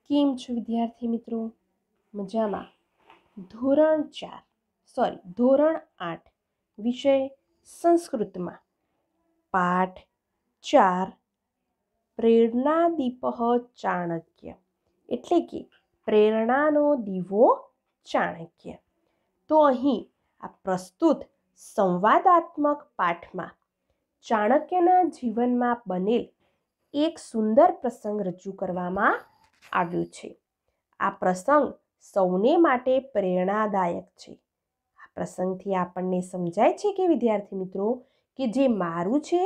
કેમ છો વિદ્યાર્થી મિત્રો? મજામાં? ધોરણ 8 વિષય સંસ્કૃતમાં પાઠ 4 પ્રેરણાદીપઃ ચાણક્ય એટલે કે પ્રેરણાનો દીવો ચાણક્ય. તો અહીં આ પ્રસ્તુત સંવાદાત્મક પાઠમાં ચાણક્યના જીવનમાં બનેલ એક સુંદર પ્રસંગ રજૂ કરવામાં આવ્યો છે. આ પ્રસંગ સૌને માટે પ્રેરણાદાયક છે. આ પ્રસંગથી આપણને સમજાય છે કે વિદ્યાર્થી મિત્રો કે જે મારું છે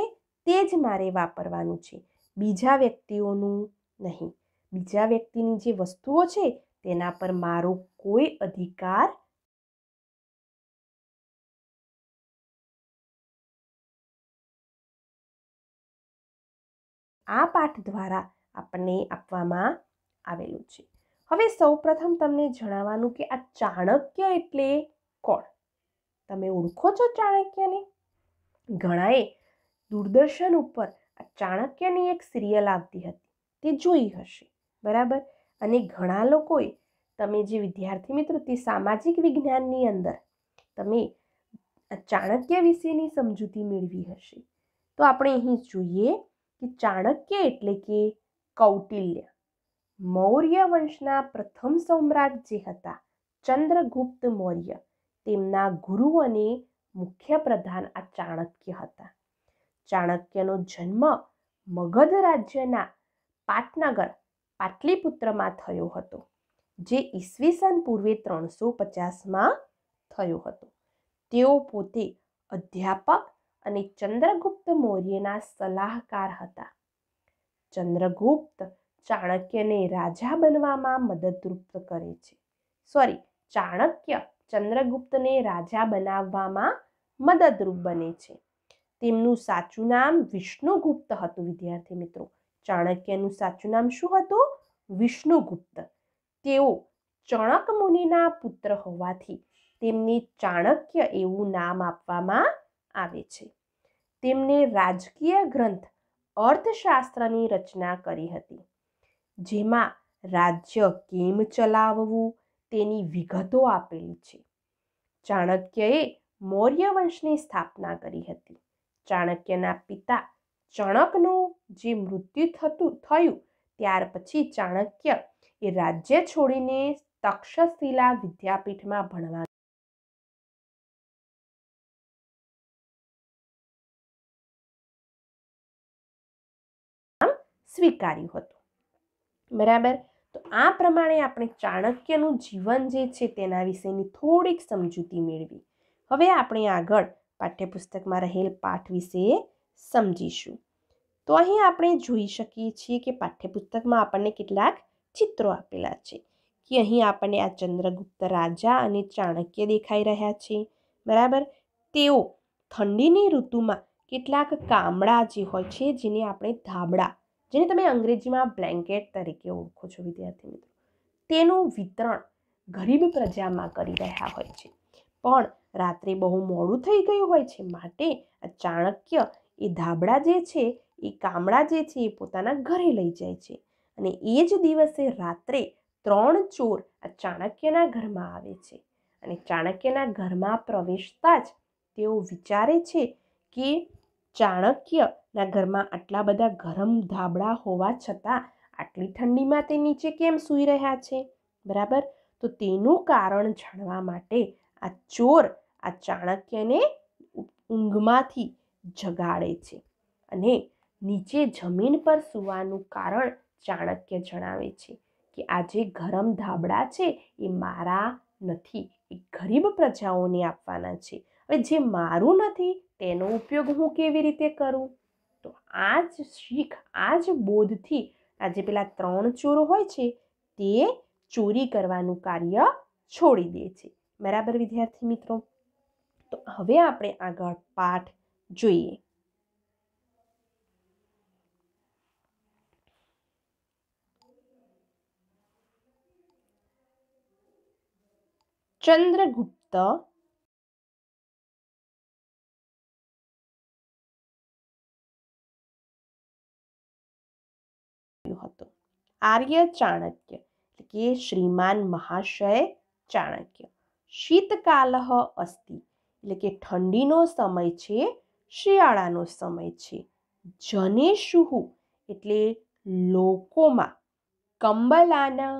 તે જ મારે વાપરવાનું છે, બીજા વ્યક્તિઓનું નહીં. બીજા વ્યક્તિની જે વસ્તુઓ છે તેના પર મારો કોઈ અધિકાર આ પાઠ દ્વારા આપણને આપવામાં આવેલું છે. હવે સૌપ્રથમ તમને જણાવવાનું કે આ ચાણક્ય એટલે કોણ? તમે ઓળખો છો ચાણક્યને? ઘણાએ દૂરદર્શન ઉપર આ ચાણક્યની એક સિરિયલ આવતી હતી તે જોઈ હશે, બરાબર? અને ઘણા લોકોએ તમે જે વિદ્યાર્થી મિત્રો તે સામાજિક વિજ્ઞાનની અંદર તમે ચાણક્ય વિશેની સમજૂતી મેળવી હશે. તો આપણે અહીં જોઈએ કે ચાણક્ય એટલે કે કૌટિલ્ય, મૌર્ય વંશના પ્રથમ સમ્રાટ જે હતા ચંદ્રગુપ્ત મૌર્ય, તેમના ગુરુ અને મુખ્ય પ્રધાન આ ચાણક્ય હતા. ચાણક્યનો જન્મ મગધ રાજ્યના પાટનગર પાટલીપુત્રમાં થયો હતો, જે ઈસવીસન પૂર્વે 350માં થયો હતો. તેઓ પોતે અધ્યાપક અને ચંદ્રગુપ્ત મૌર્યના સલાહકાર હતા. ચંદ્રગુપ્ત ચાણક્યને રાજા બનવામાં મદદરૂપ કરે છે. ચાણક્ય ચંદ્રગુપ્તને રાજા બનાવવામાં મદદરૂપ બને છે. તેમનું સાચું નામ વિષ્ણુગુપ્ત હતું વિદ્યાર્થી મિત્રો. ચાણક્યનું સાચું નામ શું હતું? વિષ્ણુગુપ્ત. તેઓ ચણક મુનિના પુત્ર હોવાથી તેમને ચાણક્ય એવું નામ આપવામાં આવે છે. તેમને રાજકીય ગ્રંથ અર્થશાસ્ત્રની રચના કરી હતી, જેમાં રાજ્ય કેમ ચલાવવું તેની વિગતો આપેલી છે. ચાણક્યએ મૌર્ય વંશની સ્થાપના કરી હતી. ચાણક્યના પિતા ચણકનું જે મૃત્યુ થયું ત્યાર પછી ચાણક્ય એ રાજ્ય છોડીને તક્ષશિલા વિદ્યાપીઠમાં ભણવા સ્વીકાર્યું હતું, બરાબર? તો આ પ્રમાણે આપણે ચાણક્યનું જીવન જે છે તેના વિશેની થોડીક સમજૂતી મેળવી. હવે આપણે આગળ પાઠ્યપુસ્તકમાં રહેલ પાઠ વિશે સમજીશું. તો અહીં આપણે જોઈ શકીએ છીએ કે પાઠ્યપુસ્તકમાં આપણને કેટલાક ચિત્રો આપેલા છે કે અહીં આપણને આ ચંદ્રગુપ્ત રાજા અને ચાણક્ય દેખાઈ રહ્યા છે, બરાબર? તેઓ ઠંડીની ઋતુમાં કેટલાક કામડા જે હોય છે, જેને આપણે ધાબળા, જેને તમે અંગ્રેજીમાં બ્લેન્કેટ તરીકે ઓળખો છો વિદ્યાર્થી મિત્રો, તેનું વિતરણ ગરીબ પ્રજામાં કરી રહ્યા હોય છે. પણ રાત્રે બહુ મોડું થઈ ગયું હોય છે, માટે આ ચાણક્ય એ ધાબળા જે છે એ કામડા જે છે એ પોતાના ઘરે લઈ જાય છે. અને એ જ દિવસે રાત્રે 3 ચોર આ ચાણક્યના ઘરમાં આવે છે. અને ચાણક્યના ઘરમાં પ્રવેશતા જ તેઓ વિચારે છે કે ચાણક્યના ઘરમાં આટલા બધા ગરમ ધાબળા હોવા છતાં આટલી ઠંડીમાં તે નીચે કેમ સૂઈ રહ્યા છે, બરાબર? તો તેનું કારણ જાણવા માટે આ ચોર આ ચાણક્યને ઊંઘમાંથી જગાડે છે અને નીચે જમીન પર સૂવાનું કારણ ચાણક્ય જણાવે છે કે આ જે ગરમ ધાબળા છે એ મારા નથી, એ ગરીબ પ્રજાઓને આપવાના છે. હવે જે મારું નથી તેનો ઉપયોગ હું કેવી રીતે કરું? તો આ જ શીખ, આ જ બોધથી આ જે પેલા 3 ચોરો હોય છે તે ચોરી કરવાનું કાર્ય છોડી દે છે, બરાબર વિદ્યાર્થી મિત્રો? તો હવે આપણે આગળ પાઠ જોઈએ. ચંદ્રગુપ્ત હતો. આર્ય ચાણક્ય કે શ્રીમાન મહાશય ચાણક્ય. શીતકાલઃ અસ્તિ એટલે કે ઠંડીનો સમય છે, શિયાળાનો સમય છે. જનેષુઃ એટલે લોકોમાં, કંબલાના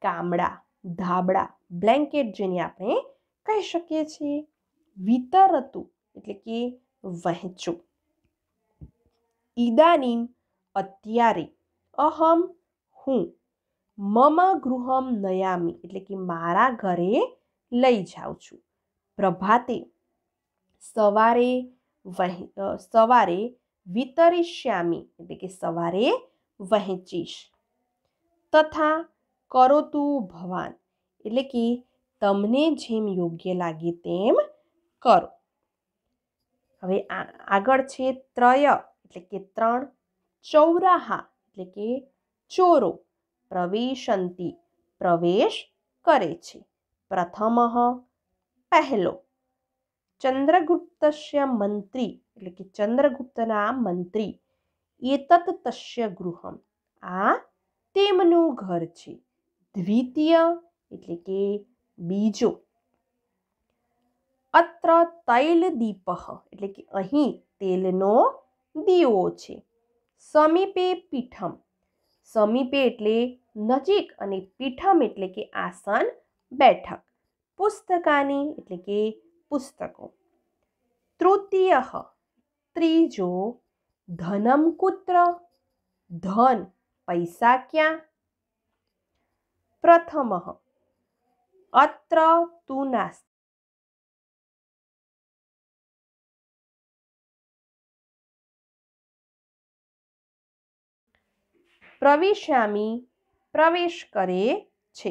કામડા, ધાબળા, બ્લેન્કેટ જેને આપણે કહી શકીએ છીએ. વિતરતુ એટલે કે વહેંચો. ઇદાનીમ અત્યારે, અહમ હું, મમ ગૃહમ નયામિ એટલે કે મારા ઘરે લઈ જાઉં છું. પ્રભાતે સવારે વિતરિષ્યામિ એટલે કે સવારે વહેંચીશ. તથા કરોતુ ભવાન એટલે કે તમને જેમ યોગ્ય લાગે તેમ કરો. હવે આગળ છે ત્રય એટલે કે 3, ચૌરાહા એટલે કે ચોરો, પ્રવેશંતિ પ્રવેશ કરે છે. પ્રથમઃ પહેલો, ચંદ્રગુપ્તસ્ય મંત્રી એટલે કે ચંદ્રગુપ્તના મંત્રી, એતત તસ્ય ગૃહમ આ તેમનું ઘર છે. દ્વિતીય એટલે કે બીજો, અત્ર તૈલદીપઃ એટલે કે અહીં તેલનો દીવો છે. સમીપે પીઠમ, સમીપે એટલે નજીક અને પીઠમ એટલે કે આસન, બેઠક. પુસ્તકાની એટલે કે પુસ્તકો. તૃતીય ત્રીજો, ધનમ કુત્ર ધન પૈસા ક્યાં. પ્રથમ અત્ર તુ નાસ્તિ પ્રવિશ્યામિ પ્રવેશ કરે છે.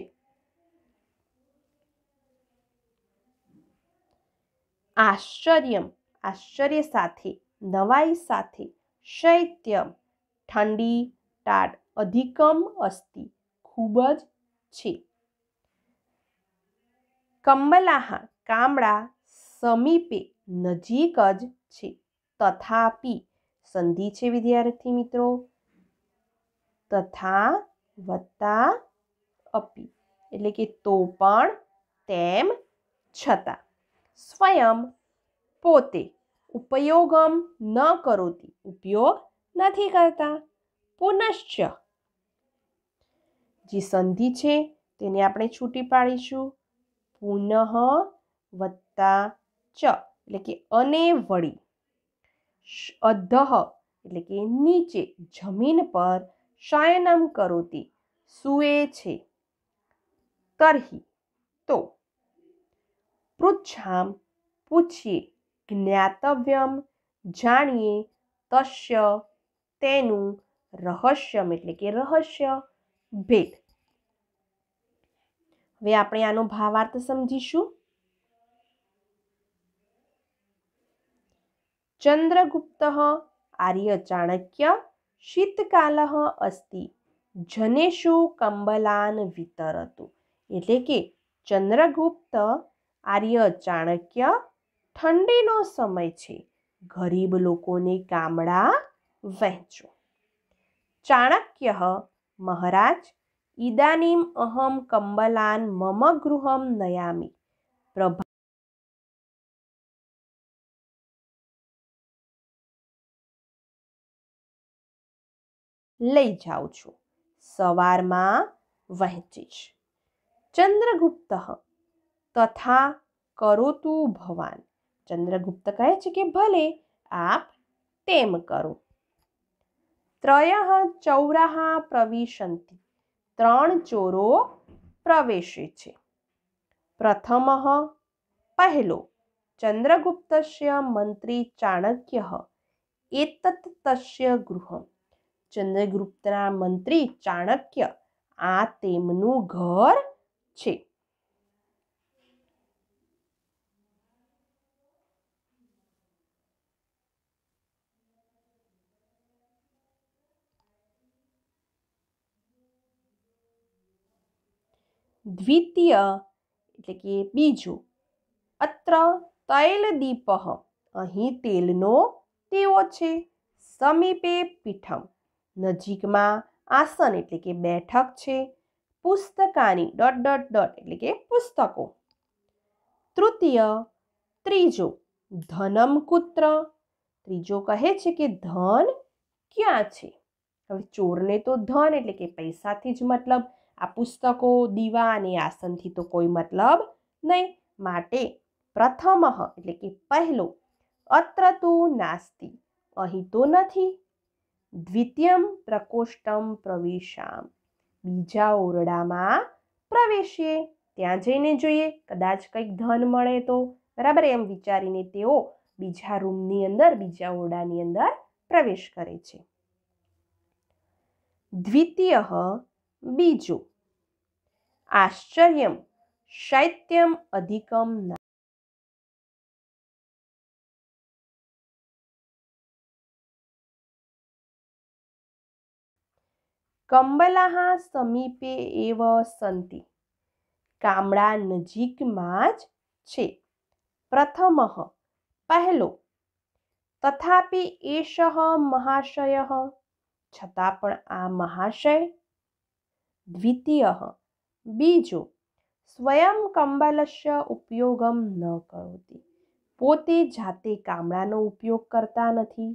આશ્ચર્યમ આશ્ચર્ય સાથે, નવાઈ સાથે. શૈત્યમ ઠંડી, ટાઢ. અધિકમ અસ્તિ ખૂબ જ છે. કંબલાહ કામડા, સમીપે નજીક જ છે. તથાપી સંધિ છે વિદ્યાર્થી મિત્રો, તથા વત્તા અપી એટલે કે તો પણ, તેમ છતાં. સ્વયં પોતે, ઉપયોગમ ન કરોતિ ઉપયોગ નથી કરતા. પુનશ્ચ જે સંધિ છે તેને આપણે છૂટી પાડીશું. પુનઃ વત્તા ચ એટલે કે અને વળી. અધઃ એટલે કે નીચે, જમીન પર. શયનમ કરોતિ સૂએ છે. તર્હિ તો. પૃચ્છામ પૂછીએ. જ્ઞાતવ્યમ જાણીએ. તસ્ય તેનું. રહસ્યમ એટલે કે રહસ્ય, ભેદ. હવે આપણે આનો ભાવાર્થ સમજીશું. ચંદ્રગુપ્ત આર્ય ચાણક્ય શીતકાલઃ અસ્તિ જનેષુ કંબલાન વિતરતુ એટલે કે ચંદ્રગુપ્ત આર્ય ચાણક્ય ઠંડીનો સમય છે, ગરીબ લોકોને ગામડા વહેંચો. ચાણક્ય મહારાજ ઇદાનીમ અહમ કંબલાન મમ ગૃહમ નયામિ લઈ જાઉં છું. સવારમાં વહેંચીશ. ચંદ્રગુપ્ત તથા કરોતુ ભવાન ચંદ્રગુપ્ત કહે છે કે ભલે આપ તેમ કરો. ત્રયઃ ચૌરાહા પ્રવિશન્તિ 3 ચોરો પ્રવેશે છે. પ્રથમઃ પહેલો, ચંદ્રગુપ્તસ્ય મંત્રી ચાણક્ય એતત તસ્ય ગૃહમ ચંદ્રગુપ્તના મંત્રી ચાણક્ય આ તેમનું ઘર છે. દ્વિતીય એટલે કે બીજું, અત્ર તૈલદીપઃ અહીં તેલનો દીવો છે. સમીપે પીઠમ નજીકમાં આસન એટલે કે બેઠક છે. પુસ્તકાની ડોટ ડોટ ડોટ એટલે કે પુસ્તકો. તૃતીય ત્રીજો ધનમ કુત્ર. ત્રીજો કહે છે કે ધન ક્યાં છે. હવે ચોરને તો ધન એટલે કે પૈસાથી જ મતલબ, આ પુસ્તકો, દીવા અને આસનથી તો કોઈ મતલબ નહીં. માટે પ્રથમ એટલે કે પહેલો, અત્ર તો નાસ્તિ અહીં તો નથી. દ્વિતીયમ પ્રકોષ્ઠમ પ્રવેશામ બીજા ઓરડામાં પ્રવેશીએ, ત્યાં જઈને જોઈએ કદાચ કંઈક ધન મળે તો. બરાબર, એમ વિચારીને તેઓ બીજા રૂમની અંદર, બીજા ઓરડાની અંદર પ્રવેશ કરે છે. દ્વિતીય બીજો, આશ્ચર્યમ શૈત્યમ અધિકમ કંબલાહ સમીપે એવ સંતિ. કામડા નજીકમાં જ છે. પ્રથમ પહેલો, તથાપિ એષ મહાશય છતાં પણ આ મહાશય. દ્વિતીય બીજો, સ્વયં કંબલસ્ય ઉપયોગમ ન કરોતિ પોતે જાતે કામડાનો ઉપયોગ કરતા નથી.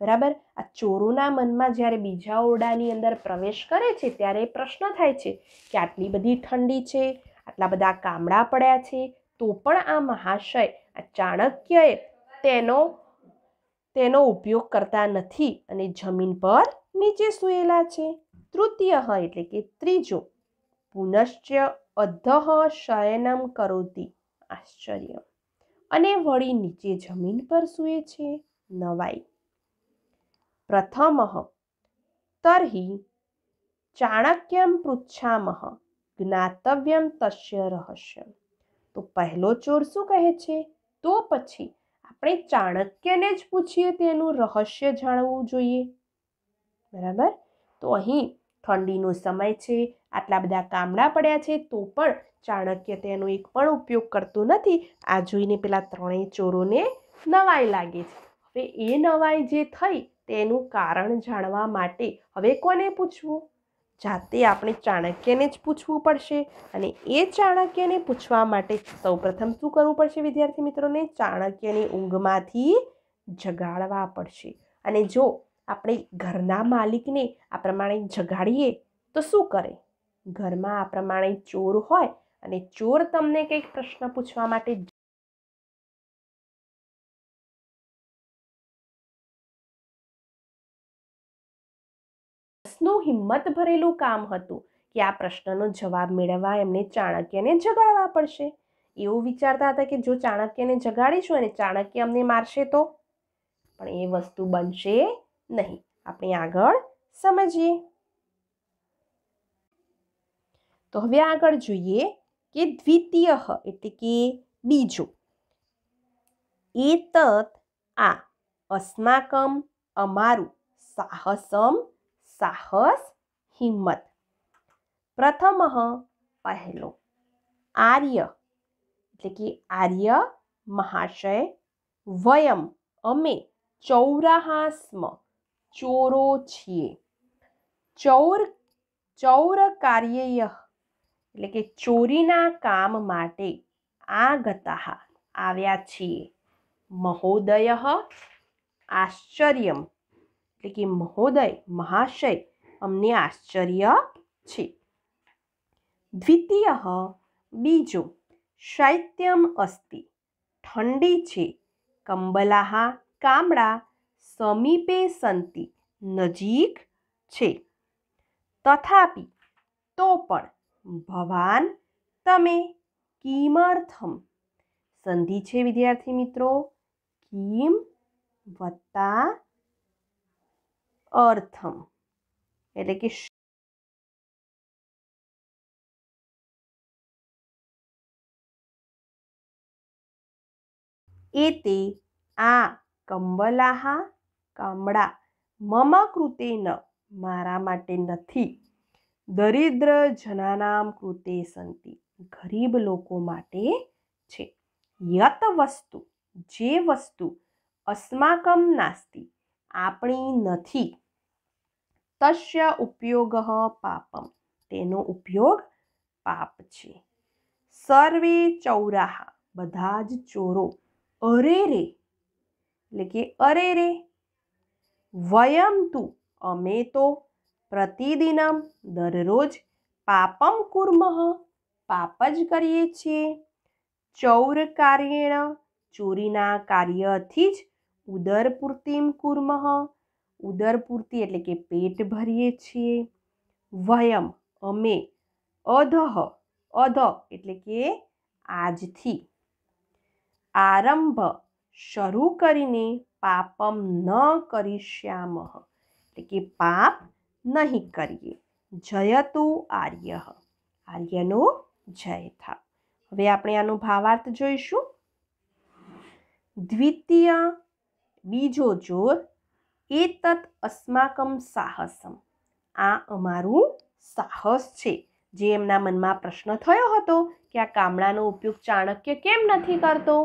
બરાબર, આ ચોરોના મનમાં જ્યારે બીજા ઓરડાની અંદર પ્રવેશ કરે છે ત્યારે પ્રશ્ન થાય છે કે આટલી બધી ઠંડી છે, આટલા બધા કામડા પડ્યા છે, તો પણ આ મહાશય, આ ચાણક્યએ તેનો ઉપયોગ કરતા નથી અને જમીન પર નીચે સૂયેલા છે. તૃતીય એટલે કે ત્રીજો, પુનશ્ચ અધઃ શયનમ કરોતિ આશ્ચર્ય અને વળી નીચે જમીન પર સૂએ છે. નવાઈ. પ્રથમ તર્હિ ચાણક્યમ પૃચ્છામઃ જ્ઞાતવ્યમ તસ્ય રહસ્યમ. તો પહેલો ચોર શું કહે છે, તો પછી આપણે ચાણક્યને જ પૂછીએ, તેનું રહસ્ય જાણવું જોઈએ. બરાબર, તો અહીં ઠંડીનો સમય છે, આટલા બધા કામડા પડ્યા છે, તો પણ ચાણક્ય તેનો એક પણ ઉપયોગ કરતો નથી. આ જોઈને પેલા ત્રણેય ચોરોને નવાઈ લાગે છે. હવે એ નવાઈ જે થઈ તેનું કારણ જાણવા માટે હવે કોને પૂછવું? જાતે આપણે ચાણક્યને જ પૂછવું પડશે. અને એ ચાણક્યને પૂછવા માટે સૌપ્રથમ શું કરવું પડશે વિદ્યાર્થી મિત્રોને? ચાણક્યની ઊંઘમાંથી જગાડવા પડશે. અને જો આપણે ઘરના માલિકને આ પ્રમાણે જગાડીએ તો શું કરે? ઘરમાં આ પ્રમાણે ચોર હોય અને ચોર તમને કંઈક પ્રશ્ન પૂછવા માટે નું હિંમત ભરેલું કામ હતું કે આ પ્રશ્નનો જવાબ મેળવવા એમને ચાણક્યને જગાડવા પડશે. એવું વિચારતા હતા કે જો ચાણક્યને જગાડીશું અને ચાણક્ય અમને મારશે તો, પણ એ વસ્તુ બનશે નહીં. આપણે આગળ સમજીએ. તો હવે આગળ જોઈએ કે દ્વિતીય એટલે કે બીજો, એતત આ અસ્માકમ અમારું સાહસમ સાહસ હિંમત. પ્રથમ પહેલો, આર્ય એટલે કે આર્ય મહાશય, વયમ અમે ચૌરાહા સ્મ ચોરો છીએ. ચૌર કાર્યય એટલે કે ચોરીના કામ માટે આગતા આવ્યા છીએ. મહોદય આશ્ચર્યમ એટલે કે મહોદય મહાશય અમને આશ્ચર્ય છે. દ્વિતીય બીજો, શૈત્યમ અસ્તિ ઠંડી છે. કંબલાહ કામડા સમીપે સંતિ નજીક છે. તથાપિ તો પણ, ભવાન તમે, કિમર્થમ સંધિ છે વિદ્યાર્થી મિત્રો, કિમ વત્તા અર્થમ એટલે કે એતે આ કંબલાહ કામડા મમ કૃતે ન મારા માટે નથી. દરિદ્ર જનાનામ કૃતે સંતિ ગરીબ લોકો માટે છે. યત વસ્તુ જે વસ્તુ અસ્માકમ નાસ્તિ આપણી નથી, તસ્ય ઉપયોગ પાપમ તેનો ઉપયોગ પાપ છે. સર્વે ચૌરાહા બધા જ ચોરો. અરે રે એટલે કે અરે રે. વયમ તુ અમે તો પ્રતિદિનમ દરરોજ પાપમ કુર્મઃ પાપ જ કરીએ છીએ. ચૌર કાર્યેણ ચોરીના કાર્યથી જ ઉદરપૂર્તિમ કુર્મઃ ઉદરપૂર્તિ એટલે કે પેટ ભરીએ છીએ. વયમ અમે અધઃ અધ એટલે કે આજથી આરંભ શરૂ કરીને પાપમ ન કરીશ્યામઃ એટલે કે પાપ નહીં કરીએ. જયતુ આર્ય આર્યનો જય થાવ. હવે આપણે આનો ભાવાર્થ જોઈશું. દ્વિતીય બીજો ચોર એતત અસ્માકમ સાહસમ આ અમારું સાહસ છે. જે એમના મનમાં પ્રશ્ન થયો હતો કે આ કામળાનો ઉપયોગ ચાણક્ય કેમ નથી કરતો,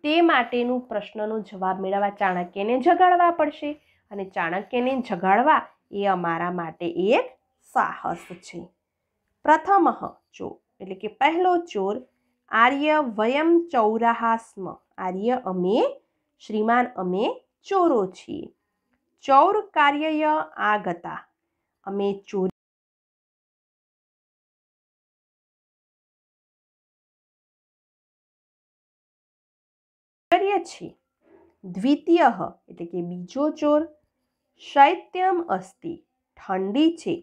તે માટેનું પ્રશ્નનો જવાબ મેળવવા ચાણક્યને જગાડવા પડશે અને ચાણક્યને જગાડવા એ અમારા માટે એક સાહસ છે. પ્રથમ ચોર એટલે કે પહેલો ચોર આર્ય વયમ ચૌરાહા સ્મ આર્ય અમે શ્રીમાન અમે ચોરો છીએ. ચૌર કાર્યય આગતા અમે ચોરી કરીએ છીએ. દ્વિતીય એટલે કે બીજો ચોર શૈત્યમ અસ્તિ ઠંડી છે.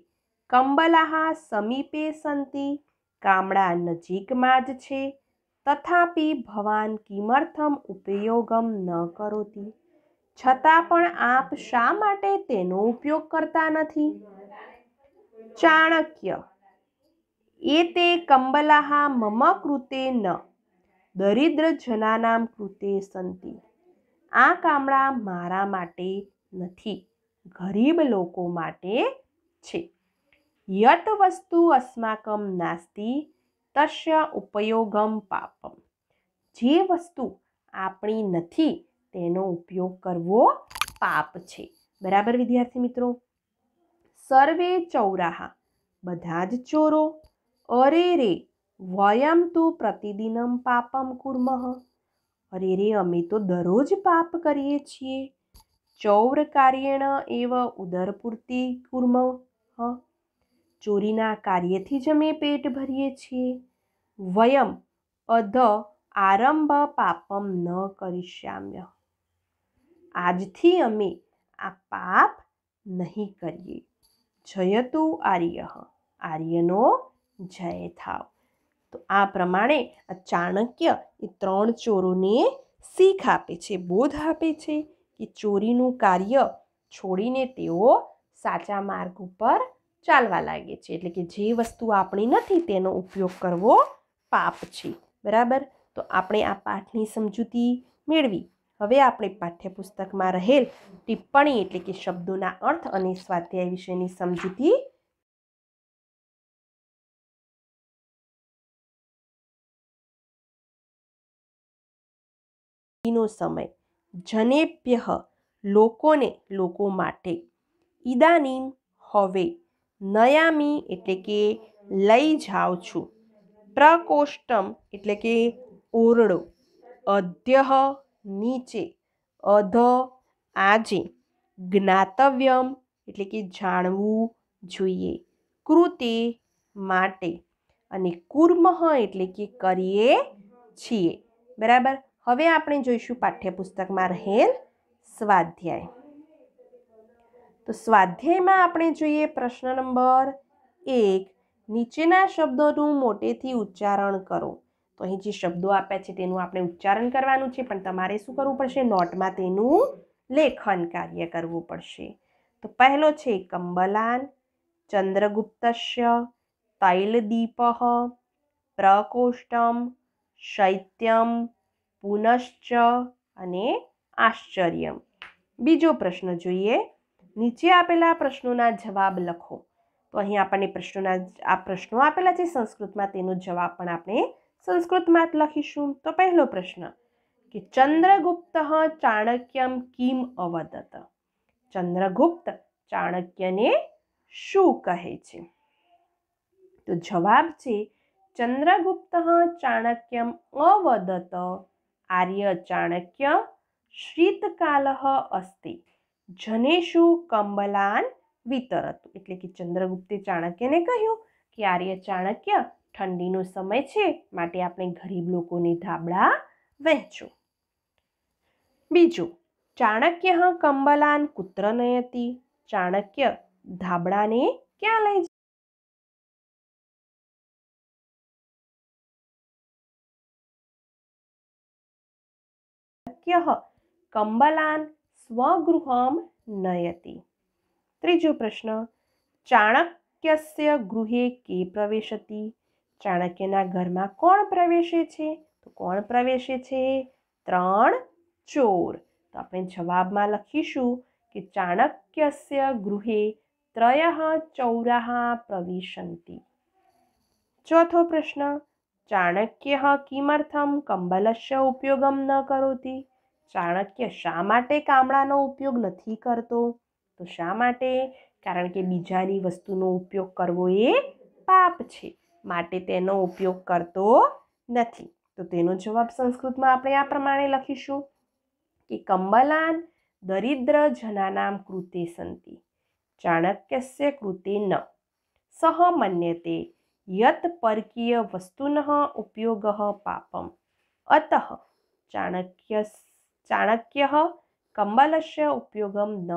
કંબલાહા સમીપે સંતિ કામળા નજીકમાં જ છે. તથાપિ ભવાન કિમર્થમ ઉપયોગમ ન કરોતિ છતાં પણ આપ શા માટે તેનો ઉપયોગ કરતા નથી. ચાણક્ય એતે કંબલાહા મમ કૃતે ન દરિદ્ર જનાનામ કૃતે સંતિ આ કામળા મારા માટે નથી, ગરીબ લોકો માટે છે. યત વસ્તુ અસ્માકમ નાસ્તિ તસ્ય ઉપયોગમ પાપમ જે વસ્તુ આપણી નથી તેનો ઉપયોગ કરવો પાપ છે. બરાબર વિદ્યાર્થી મિત્રો. સર્વે ચૌરાહા બધા જ ચોરો. અરે રે વયમ તુ પ્રતિદિનમ પાપમ કુર્મઃ અરે રે અમે તો દરરોજ પાપ કરીએ છીએ. ચૌર કાર્યેણ એવ ઉદરપૂર્તિ કુર્મઃ ચોરીના કાર્યથી જ અમે પેટ ભરીએ છીએ. વયમ અધ આરંભ પાપમ ન કરીશ્યામ્ય આજથી અમે આ પાપ નહીં કરીએ. જયતુ આર્ય આર્યનો જય થાવ. તો આ પ્રમાણે આ ચાણક્ય એ ત્રણ ચોરોને શીખ આપે છે, બોધ આપે છે કે ચોરીનું કાર્ય છોડીને તેઓ સાચા માર્ગ ઉપર ચાલવા લાગે છે. એટલે કે જે વસ્તુ આપણી નથી તેનો ઉપયોગ કરવો પાપ છે. બરાબર. તો આપણે આ પાઠની સમજૂતી મેળવી. હવે આપણે પાઠ્યપુસ્તકમાં રહેલ ટિપ્પણી એટલે કે શબ્દોના અર્થ અને સ્વાધ્યાય વિશેની સમજૂતી નો સમય જનેભ્ય લોકોને લોકો માટે ઇદાનીમ હવે નયામી એટલે કે લઈ જાઉં છું. પ્રકોષ્ઠમ એટલે કે ઓરડો. અધ્ય નીચે. અધ આજે. જ્ઞાતવ્યમ એટલે કે જાણવું જોઈએ. કૃતે માટે અને કુર્મઃ એટલે કે કરીએ છીએ. બરાબર. હવે આપણે જોઈશું પાઠ્યપુસ્તકમાં રહેલ સ્વાધ્યાય. તો સ્વાધ્યાયમાં આપણે જોઈએ પ્રશ્ન નંબર 1 નીચેના શબ્દોનું મોટેથી ઉચ્ચારણ કરો. તો અહીં જે શબ્દો આપ્યા છે તેનું આપણે ઉચ્ચારણ કરવાનું છે, પણ તમારે શું કરવું પડશે? નોટમાં તેનું લેખન કાર્ય કરવું પડશે. તો પહેલો છે કંબલાન, ચંદ્રગુપ્તસ્ય, તૈલદીપઃ, પ્રકોષ્ઠમ, શૈત્યમ, પુનશ્ચ અને આશ્ચર્યમ. બીજો પ્રશ્ન જોઈએ. નીચે આપેલા પ્રશ્નોના જવાબ લખો. તો અહીં આપણને પ્રશ્નો આપેલા છે સંસ્કૃતમાં, તેનો જવાબ પણ આપણે સંસ્કૃતમાં જ લખીશું. તો પહેલો પ્રશ્ન કે ચંદ્રગુપ્ત ચાણક્યમ કિમ અવદત ચંદ્રગુપ્ત ચાણક્યને શું કહે છે? તો જવાબ છે ચંદ્રગુપ્ત ચાણક્યમ અવદત આર્ય ચાણક્ય શીતકાલ અસ્તિ જનેષુ કંબલાન વિતરતું. એટલે કે ચંદ્રગુપ્તે ચાણક્યને કહ્યું કે આર્ય ચાણક્ય ઠંડીનો સમય છે માટે આપણે ગરીબ લોકોને ધાબળા વહેંચો. બીજું, ચાણક્ય કંબલાન કુત્ર નયતિ ચાણક્ય ધાબળાને ક્યાં લઈ કંબલાન સ્વગૃહમ નયતિ. ત્રીજો પ્રશ્ન, ચાણક્યસ્ય ગૃહે કે પ્રવેશતિ ચાણક્યના ઘરમાં કોણ પ્રવેશે છે? તો કોણ પ્રવેશે છે? 3 ચોર. તો આપણે જવાબમાં લખીશું કે ચાણક્યસ્ય ગૃહે 3 ચૌરાः પ્રવિશન્તિ. ચોથો પ્રશ્ન, ચાણક્ય કિમર્થમ કંબલસ્ય ઉપયોગમ ન કરોતિ ચાણક્ય શા માટે કામળાનો ઉપયોગ નથી કરતો? તો શા માટે? કારણ કે બીજાની વસ્તુનો ઉપયોગ કરવો એ પાપ છે, માટે તેનો ઉપયોગ કરતો નથી. તો તેનો જવાબ સંસ્કૃતમાં આપણે આ પ્રમાણે લખીશું કે કંબલાન દરિદ્ર જનાનામ કૃતે સંતિ ચાણક્યસ્ય કૃતે ન સહ મન્યતે યત પરકીય વસ્તુનઃ ઉપયોગઃ પાપમ અતઃ ચાણક્ય કંબલસ્ય ઉપયોગમ ન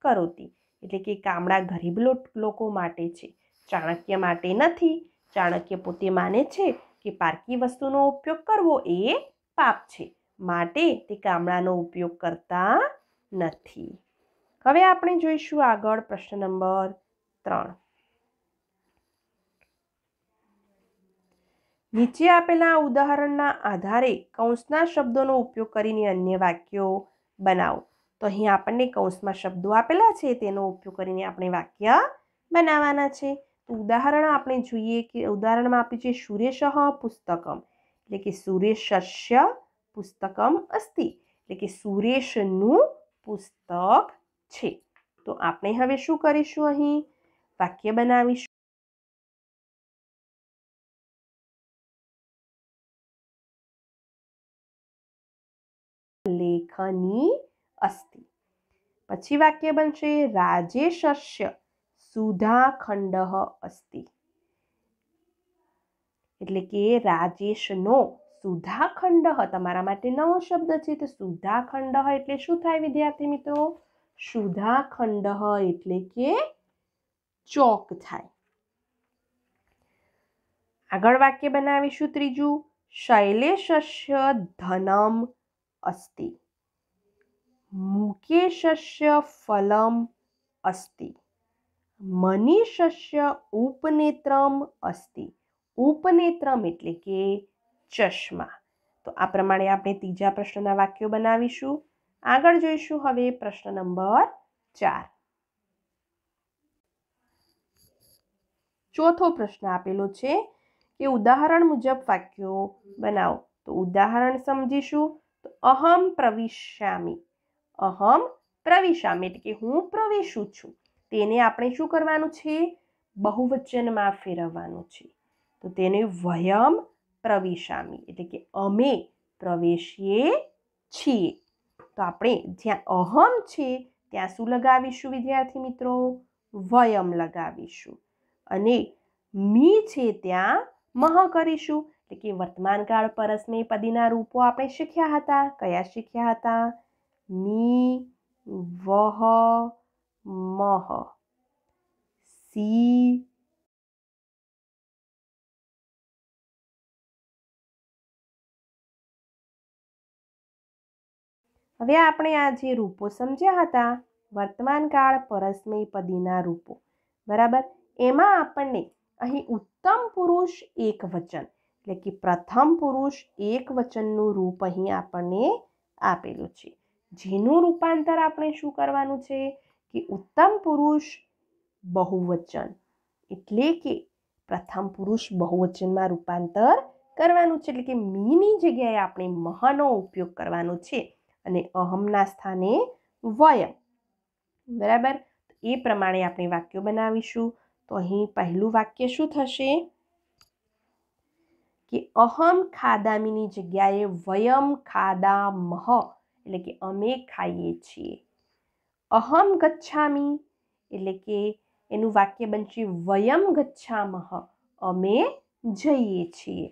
કરોતિ. એટલે કે કામળા ગરીબ લોકો માટે છે, ચાણક્ય માટે નથી. ચાણક્ય પોતે માને છે કે પારકી વસ્તુનો ઉપયોગ કરવો એ પાપ છે, માટે તે કામળાનો ઉપયોગ કરતા નથી. હવે આપણે જોઈશું આગળ પ્રશ્ન નંબર 3. નીચે આપેલા ઉદાહરણના આધારે કૌંસના શબ્દોનો ઉપયોગ કરીને અન્ય વાક્યો બનાવો. તો અહીં આપણને કૌંસમાં શબ્દો આપેલા છે, તેનો ઉપયોગ કરીને આપણે વાક્ય બનાવવાના છે. તો ઉદાહરણ આપણે જોઈએ કે ઉદાહરણમાં આપ્યું છે સુરેશઃ પુસ્તકમ, એટલે કે સુરેશસ્ય પુસ્તકમ અસ્તિ, એટલે કે સુરેશનું પુસ્તક છે. તો આપણે હવે શું કરીશું? અહીં વાક્ય બનાવીશું. લેખની અસ્તિ. પછી વાક્ય બનશે રાજેશસ્ય સુધાખંડઃ અસ્તિ, એટલે કે રાજેશનો સુધાખંડઃ તમારા માટે નવો શબ્દ છે. તો સુધાખંડઃ એટલે શું થાય વિદ્યાર્થી મિત્રો? સુધાખંડઃ એટલે કે ચોક થાય. આગળ વાક્ય બનાવીશું ત્રીજું, શૈલેશસ્ય ધનમ અસ્તિ મુકેશસ્ય ફલમ અસ્તિ મનીષસ્ય ઉપનેત્રમ અસ્તિ. ઉપનેત્રમ એટલે કે ચશ્મા. તો આ પ્રમાણે આપણે ત્રીજા પ્રશ્નના વાક્યો બનાવીશું. આગળ જોઈશું હવે પ્રશ્ન નંબર 4. ચોથો પ્રશ્ન આપેલો છે કે ઉદાહરણ મુજબ વાક્યો બનાવો. તો ઉદાહરણ સમજીશું. તો અહમ પ્રવિશ્યામિ, અહમ પ્રવિશામિ એટલે કે હું પ્રવેશું છું. તેને આપણે શું કરવાનું છે? બહુવચનમાં ફેરવવાનું છે. તો તેને વયમ પ્રવિશામિ એટલે કે અમે પ્રવેશીએ છીએ. તો આપણે જ્યાં અહમ છે ત્યાં શું લગાવીશું વિદ્યાર્થી મિત્રો? વયમ લગાવીશું. અને મી છે ત્યાં મહ કરીશું. એટલે કે વર્તમાનકાળ પરસ્મૈપદીના રૂપો આપણે શીખ્યા હતા. કયા શીખ્યા હતા? મી, વહ, મહ, સી, હવે આપણે આ જે રૂપો સમજ્યા હતા વર્તમાનકાળ પરસ્મૈપદીના રૂપો, બરાબર, એમાં આપણને અહીં ઉત્તમ પુરુષ એક વચન એટલે કે પ્રથમ પુરુષ એક વચનનું રૂપ અહીં આપણને આપેલું છે, જેનું રૂપાંતર આપણે શું કરવાનું છે કે ઉત્તમ પુરુષ બહુવચન એટલે કે પ્રથમ પુરુષ બહુવચનમાં રૂપાંતર કરવાનું છે. એટલે કે મીની જગ્યાએ આપણે મહનો ઉપયોગ કરવાનો છે અને અહમના સ્થાને વયમ. બરાબર, એ પ્રમાણે આપણે વાક્યો બનાવીશું. તો તો અહીં પહેલું વાક્ય શું થશે કે અહમ ખાદામીની જગ્યાએ વયમ ખાદામહ એટલે કે અમે ખાઈએ છીએ. અહમ ગચ્છામી એટલે કે એનું વાક્ય બનશે વયમ ગચ્છામહ અમે જઈએ છીએ.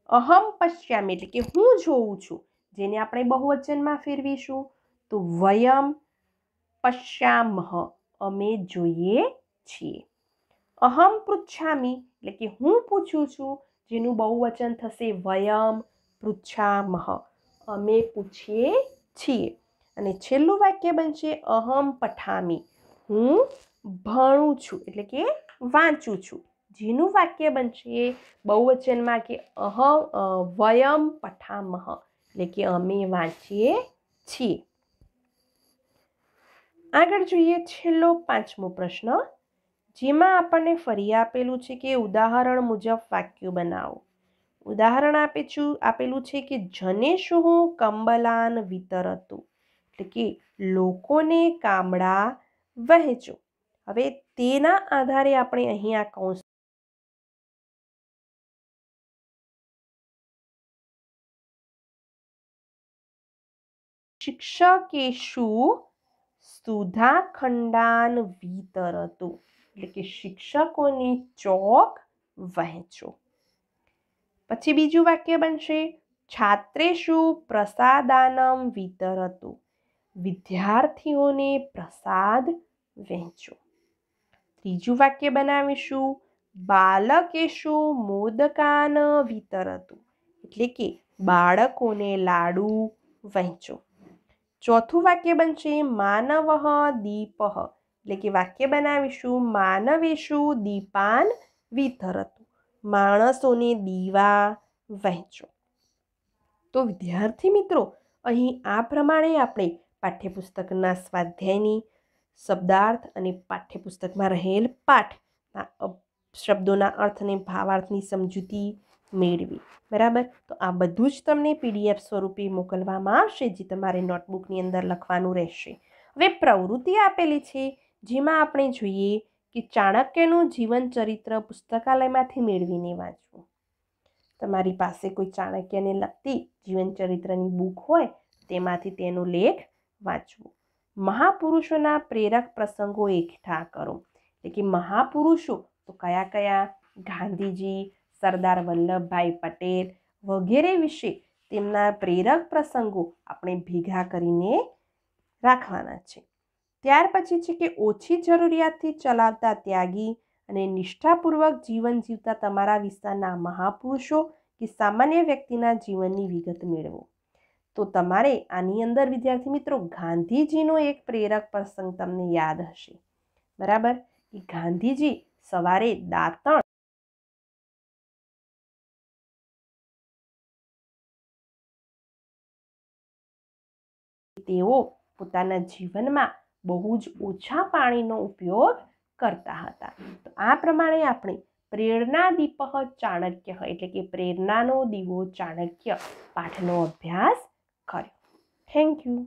અહમ પશ્યામી એટલે કે હું જોઉં છું, જેને આપણે બહુવચનમાં ફેરવીશું તો વયમ પશ્યામહ અમે જોઈએ છીએ. અહમ પૃચ્છામી એટલે કે હું પૂછું છું, જેનું બહુવચન થશે વયમ પૃચ્છામહ અમે પૂછીએ છીએ. અને છેલ્લું વાક્ય બનશે અહમ પઠામી હું ભણું છું એટલે કે વાંચું છું, જેનું વાક્ય બનશે બહુવચનમાં કે વયમ પઠામહ એટલે કે અમે વાંચીએ છીએ. આગળ જોઈએ છેલ્લો 5મો પ્રશ્ન, જેમાં આપણને ફરી આપેલું છે કે ઉદાહરણ મુજબ વાક્યો બનાવો. ઉદાહરણ આપેલું છે કે જનેષુઃ કંબલાન વિતરતુ એટલે કે લોકોને કામળા વહેંચો. હવે તેના આધારે આપણે અહીં આ કૌંસ શિક્ષકેષુ સુધાખંડાન વિતરતુ એટલે કે શિક્ષકોને ચોક વહેંચો. પછી બીજું વાક્ય બનશે છાત્રેષુ પ્રસાદાનમ વિતરતુ વિદ્યાર્થીઓને પ્રસાદ વહેંચો. ત્રીજું વાક્ય બનાવીશું બાલકેષુ મોદકાન વિતરતુ એટલે કે બાળકોને લાડુ વહેંચો. ચોથું વાક્ય બનશે માનવઃ દીપઃ એટલે કે વાક્ય બનાવીશું માનવેષુ દીપાન વિતરતુ માણસોને દીવા વહેંચો. તો વિદ્યાર્થી મિત્રો, અહીં આ પ્રમાણે આપણે પાઠ્યપુસ્તકના સ્વાધ્યાયની શબ્દાર્થ અને પાઠ્યપુસ્તકમાં રહેલ પાઠના શબ્દોના અર્થ અને ભાવાર્થની સમજૂતી મેળવી. બરાબર, તો આ બધું જ તમને PDF સ્વરૂપે મોકલવામાં આવશે, જે તમારે નોટબુકની અંદર લખવાનું રહેશે. હવે પ્રવૃત્તિ આપેલી છે, જેમાં આપણે જોઈએ કે ચાણક્યનું જીવન ચરિત્ર પુસ્તકાલયમાંથી મેળવીને વાંચવું. તમારી પાસે કોઈ ચાણક્યને લગતી જીવન ચરિત્રની બુક હોય તેમાંથી તેનો લેખ વાંચવો. મહાપુરુષોના પ્રેરક પ્રસંગો એકઠા કરો એટલે કે મહાપુરુષો તો કયા કયા? ગાંધીજી, સરદાર વલ્લભભાઈ પટેલ વગેરે વિશે તેમના પ્રેરક પ્રસંગો આપણે ભેગા કરીને રાખવાના છે. ત્યાર પછી છે કે ઓછી જરૂરિયાતથી ચલાવતા ત્યાગી અને નિષ્ઠાપૂર્વક જીવન જીવતા તમારા વિસ્તારના મહાપુરુષો કે સામાન્ય વ્યક્તિના જીવનની વિગત મેળવો. તો તમારે આની અંદર વિદ્યાર્થી મિત્રો ગાંધીજીનો એક પ્રેરક પ્રસંગ તમને યાદ હશે. બરાબર, કે ગાંધીજી સવારે દાંતણ તેઓ પોતાના જીવનમાં બહુ જ ઓછા પાણીનો ઉપયોગ કરતા હતા. તો આ પ્રમાણે આપણે પ્રેરણાદીપઃ ચાણક્ય એટલે કે પ્રેરણાનો દીવો ચાણક્ય પાઠનો અભ્યાસ કર્યો. Thank you.